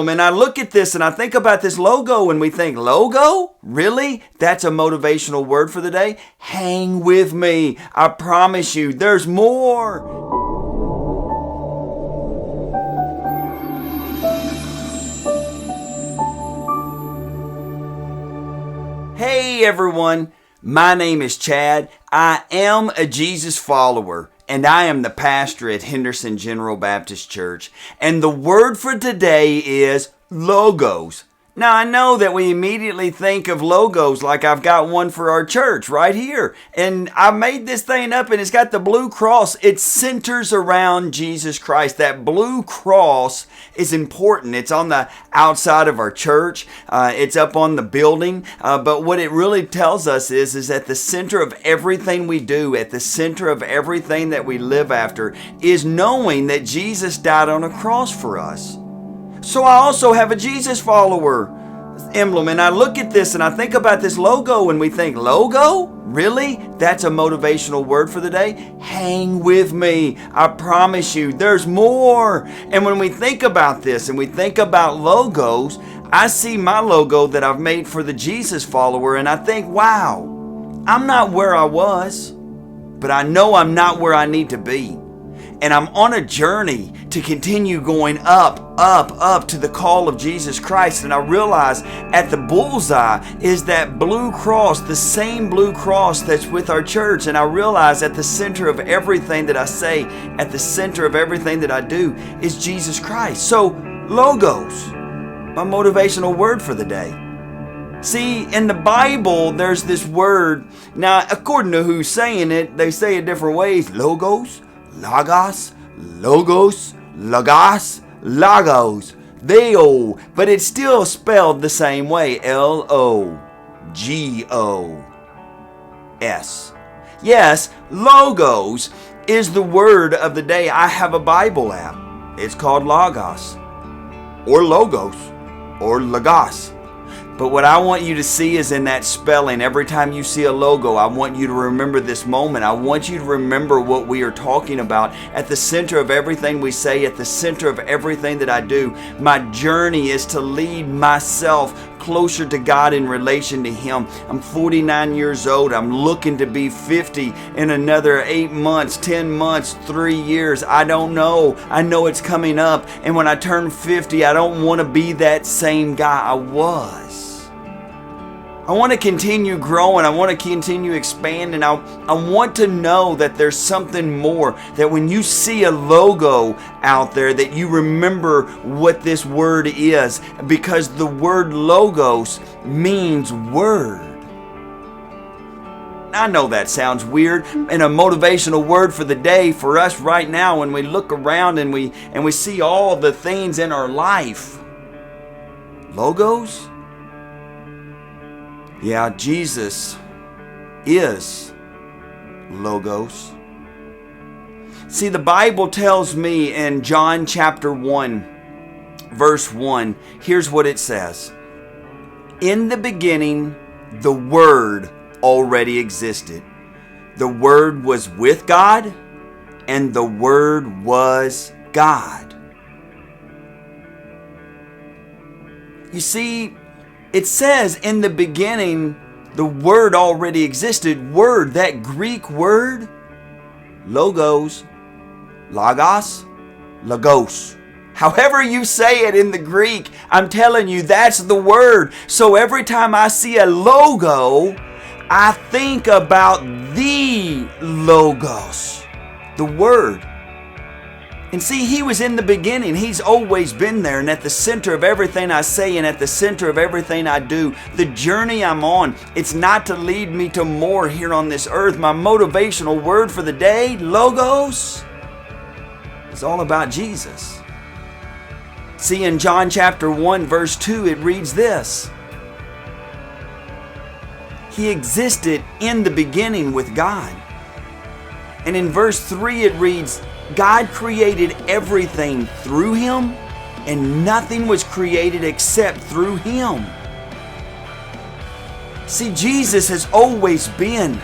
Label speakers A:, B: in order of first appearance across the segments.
A: And I look at this and I think about this logo and we think, logo? Really? That's a motivational word for the day? Hang with me. I promise you, there's more. Hey everyone, my name is Chad. I am a Jesus follower. And I am the pastor at Henderson General Baptist Church. And the word for today is logos. Now, I know that we immediately think of logos like I've got one for our church right here. And I made this thing up and it's got the blue cross. It centers around Jesus Christ. That blue cross is important. It's on the outside of our church. It's up on the building. But what it really tells us is at the center of everything we do, at the center of everything that we live after, is knowing that Jesus died on a cross for us. So I also have a Jesus follower emblem, and I look at this and I think about this logo and we think, logo? Really? That's a motivational word for the day? Hang with me. I promise you, there's more. And when we think about this and we think about logos, I see my logo that I've made for the Jesus follower and I think, wow, I'm not where I was, but I know I'm not where I need to be. And I'm on a journey to continue going up to the call of Jesus Christ. And I realize at the bullseye is that blue cross, the same blue cross that's with our church. And I realize at the center of everything that I say, at the center of everything that I do is Jesus Christ. So, logos, my motivational word for the day. See, in the Bible, there's this word. Now, according to who's saying it, they say it different ways. Logos, logos, logos, logos, logos, but it's still spelled the same way, L-O-G-O-S. Yes, logos is the word of the day. I have a Bible app. It's called Logos, or Logos, or Logos. But what I want you to see is in that spelling, every time you see a logo, I want you to remember this moment. I want you to remember what we are talking about. At the center of everything we say, at the center of everything that I do, my journey is to lead myself closer to God in relation to Him. I'm 49 years old. I'm looking to be 50 in another 8 months, 10 months, 3 years. I don't know. I know it's coming up. And when I turn 50, I don't want to be that same guy I was. I want to continue growing. I want to continue expanding. I want to know that there's something more, that when you see a logo out there, that you remember what this word is, because the word logos means word. I know that sounds weird, and a motivational word for the day for us right now when we look around and we see all the things in our life. Logos? Yeah, Jesus is logos. See, the Bible tells me in John chapter 1, verse 1, here's what it says. In the beginning, the Word already existed. The Word was with God, and the Word was God. You see, it says in the beginning, the Word already existed. Word, that Greek word, logos, logos, logos. However you say it in the Greek, I'm telling you, that's the word. So every time I see a logo, I think about the logos, the Word. And see, He was in the beginning. He's always been there. And at the center of everything I say and at the center of everything I do, the journey I'm on, it's not to lead me to more here on this earth. My motivational word for the day, logos, is all about Jesus. See, in John chapter 1, verse 2, it reads this. He existed in the beginning with God. And in verse 3, it reads, God created everything through Him, and nothing was created except through Him. See, Jesus has always been.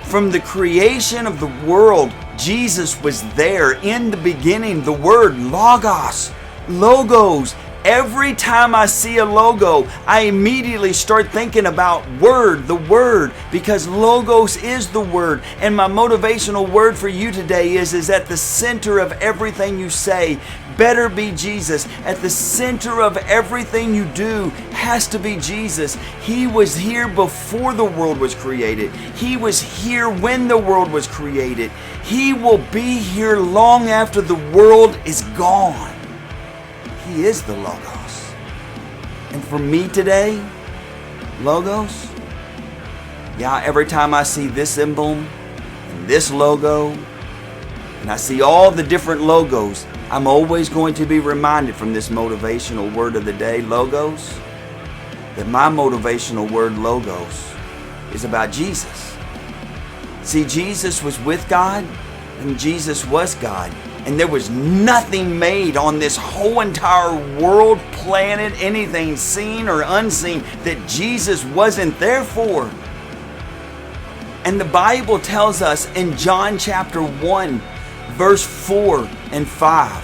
A: From the creation of the world, Jesus was there in the beginning. The word logos, logos, every time I see a logo, I immediately start thinking about the word, because logos is the word. And my motivational word for you today is at the center of everything you say better be Jesus. At the center of everything you do has to be Jesus. He was here before the world was created. He was here when the world was created. He will be here long after the world is gone. He is the Logos. And for me today, Logos, every time I see this emblem and this logo, and I see all the different logos, I'm always going to be reminded from this motivational word of the day, Logos, that my motivational word, Logos, is about Jesus. See, Jesus was with God, and Jesus was God. And there was nothing made on this whole entire world, planet, anything seen or unseen, that Jesus wasn't there for. And the Bible tells us in John chapter 1, verse 4 and 5,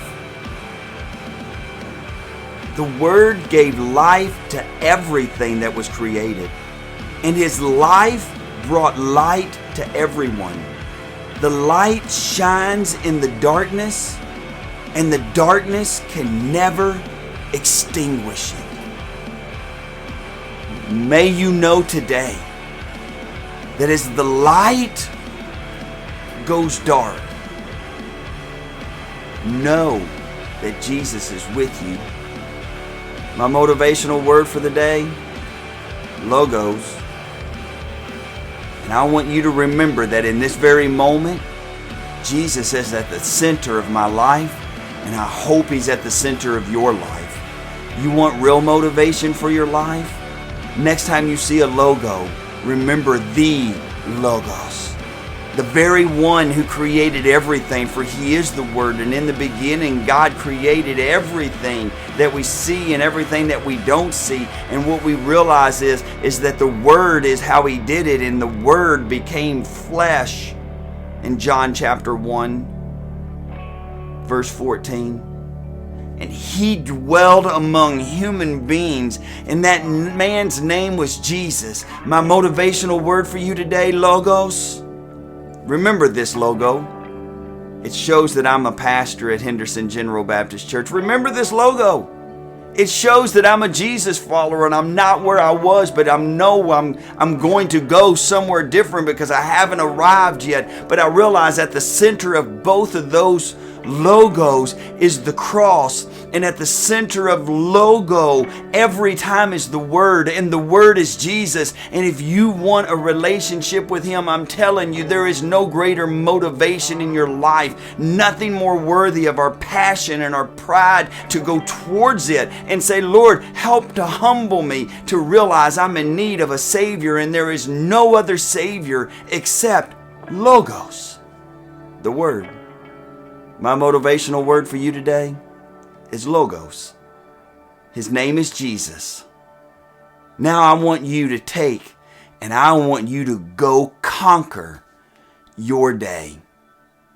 A: the Word gave life to everything that was created, and His life brought light to everyone. The light shines in the darkness, and the darkness can never extinguish it. May you know today that as the light goes dark, know that Jesus is with you. My motivational word for the day, Logos. And I want you to remember that in this very moment, Jesus is at the center of my life, and I hope He's at the center of your life. You want real motivation for your life? Next time you see a logo, remember the Logos, the very one who created everything, for He is the Word. And in the beginning, God created everything that we see and everything that we don't see. And what we realize is that the Word is how He did it, and the Word became flesh in John chapter 1, verse 14. And He dwelled among human beings, and that man's name was Jesus. My motivational word for you today, Logos. Remember this logo. It shows that I'm a pastor at Henderson General Baptist Church. Remember this logo. It shows that I'm a Jesus follower, and I'm not where I was, but I'm going to go somewhere different because I haven't arrived yet. But I realize at the center of both of those logos is the cross, and at the center of logo every time is the Word, and the Word is Jesus. And if you want a relationship with Him, I'm telling you, there is no greater motivation in your life, nothing more worthy of our passion and our pride to go towards it and say, Lord, help to humble me to realize I'm in need of a Savior, and there is no other Savior except Logos, the Word. My motivational word for you today is Logos. His name is Jesus. Now I want you to take and I want you to go conquer your day.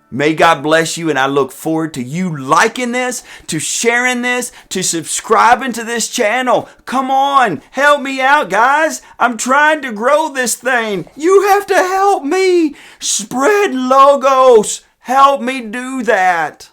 A: May God bless you, and I look forward to you liking this, to sharing this, to subscribing to this channel. Come on, help me out, guys. I'm trying to grow this thing. You have to help me spread Logos. Help me do that.